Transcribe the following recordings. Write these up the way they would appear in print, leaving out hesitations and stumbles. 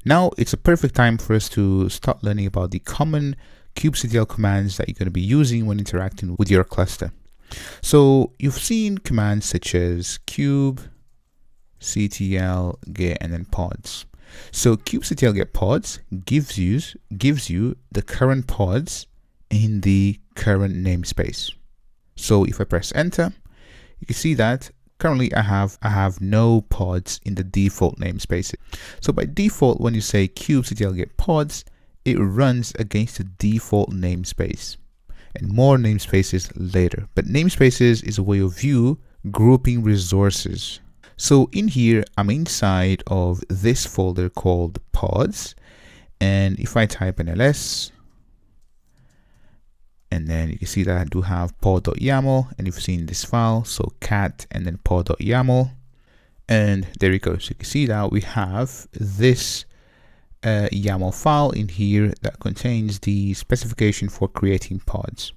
Now it's a perfect time for us to start learning about the common kubectl commands that you're going to be using when interacting with your cluster. So you've seen commands such as kubectl, get, and then pods. So kubectl get pods gives you the current pods in the current namespace. So if I press enter, you can see that currently I have no pods in the default namespace. So by default, when you say kubectl get pods, it runs against the default namespace, and more namespaces later. But namespaces is a way of you grouping resources. So in here, I'm inside of this folder called pods, and if I type in ls, and then you can see that I do have pod.yaml, and you've seen this file, so cat and then pod.yaml, and there we go. So you can see that we have this YAML file in here that contains the specification for creating pods.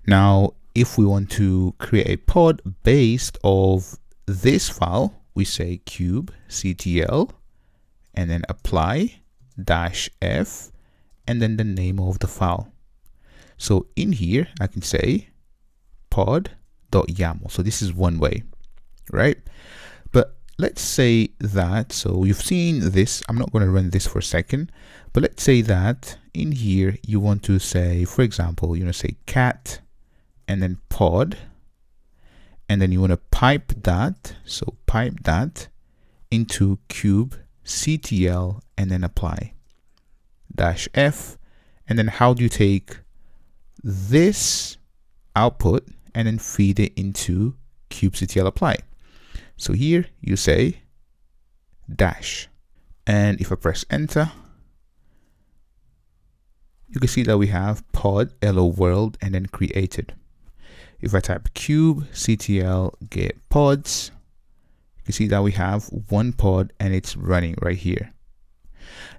Now, if we want to create a pod based of this file, we say kubectl and then apply -f and then the name of the file. So in here, I can say pod.yaml. So this is one way, right? But let's say that, so you've seen this, I'm not going to run this for a second, but let's say that in here, you want to say, for example, you want to say cat and then pod, and then you want to pipe that, so pipe that into kubectl and then apply -f, and then how do you take this output and then feed it into kubectl apply? So here you say dash, and if I press enter, you can see that we have pod hello world and then created. If I type kubectl get pods, you can see that we have one pod and it's running right here.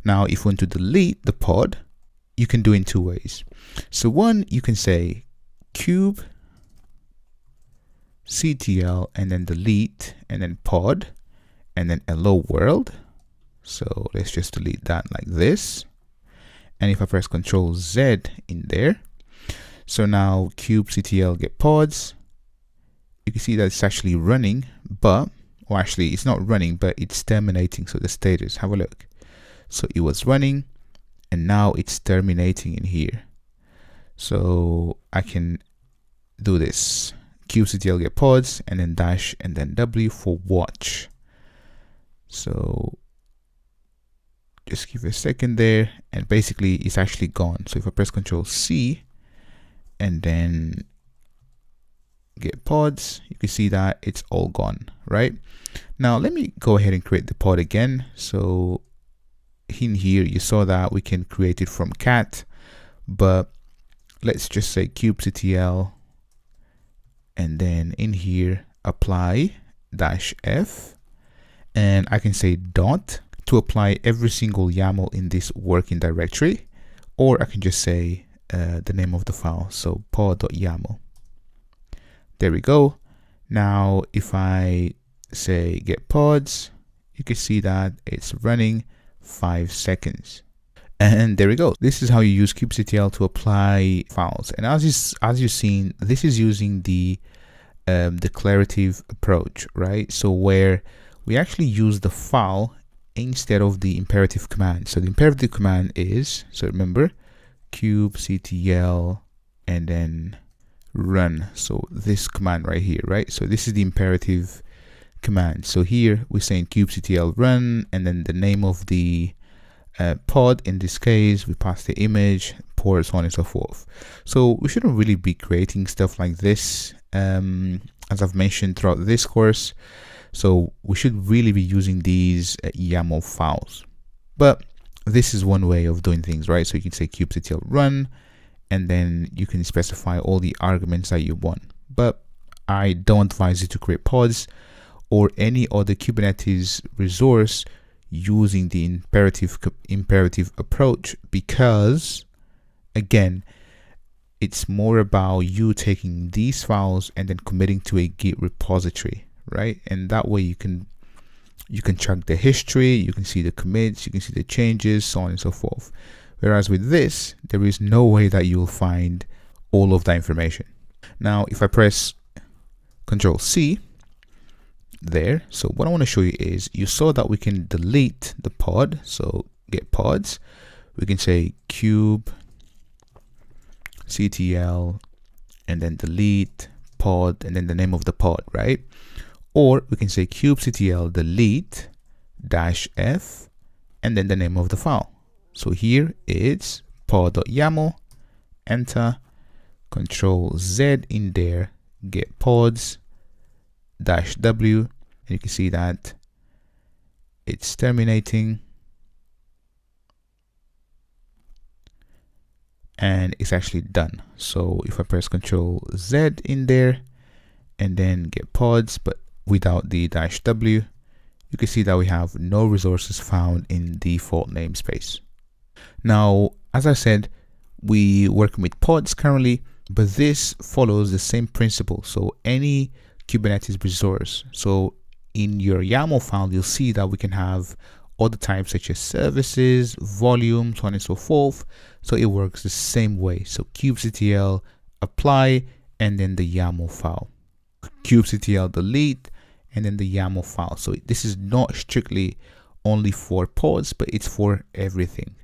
Now, if you want to delete the pod, you can do it in two ways. So one, you can say kubectl and then delete and then pod and then hello world. So let's just delete that like this. And if I press Ctrl Z in there, so now kubectl get pods, you can see that it's actually running, but, or actually it's not running, but it's terminating. So the status, have a look. So it was running and now it's terminating in here. So I can do this, kubectl get pods and then dash and then W for watch. So just give it a second there, and basically it's actually gone. So if I press Ctrl C and then get pods, you can see that it's all gone, right? Now let me go ahead and create the pod again. So in here you saw that we can create it from cat, but let's just say kubectl and then in here apply -f, and I can say dot to apply every single YAML in this working directory, or I can just say the name of the file, so pod.yaml. There we go. Now if I say get pods, you can see that it's running 5 seconds. And there we go. This is how you use kubectl to apply files. And as you've seen, this is using the declarative approach, right? So where we actually use the file instead of the imperative command. So the imperative command is, so remember, kubectl and then run. So this command right here, right? So this is the imperative command. So here we're saying kubectl run and then the name of the pod. In this case, we pass the image, port, so on and so forth. So we shouldn't really be creating stuff like this, as I've mentioned throughout this course. So we should really be using these YAML files. But this is one way of doing things, right? So you can say kubectl run, and then you can specify all the arguments that you want. But I don't advise you to create pods or any other Kubernetes resource using the imperative approach, because again, it's more about you taking these files and then committing to a Git repository, right? And that way you can You can track the history, you can see the commits, you can see the changes, so on and so forth. Whereas with this, there is no way that you'll find all of that information. Now, if I press Control C there, so what I want to show you is, you saw that we can delete the pod, so get pods. We can say cube ctl and then delete pod and then the name of the pod, right? Or we can say kubectl delete -f and then the name of the file. So here it's pod.yaml, enter, Control Z in there, get pods -w, and you can see that it's terminating and it's actually done. So if I press Control Z in there and then get pods but without the -w, you can see that we have no resources found in default namespace. Now, as I said, we work with pods currently, but this follows the same principle. So any Kubernetes resource, so in your YAML file, you'll see that we can have other types such as services, volumes, so on and so forth. So it works the same way. So kubectl apply and then the YAML file, kubectl delete and then the YAML file. So this is not strictly only for pods, but it's for everything.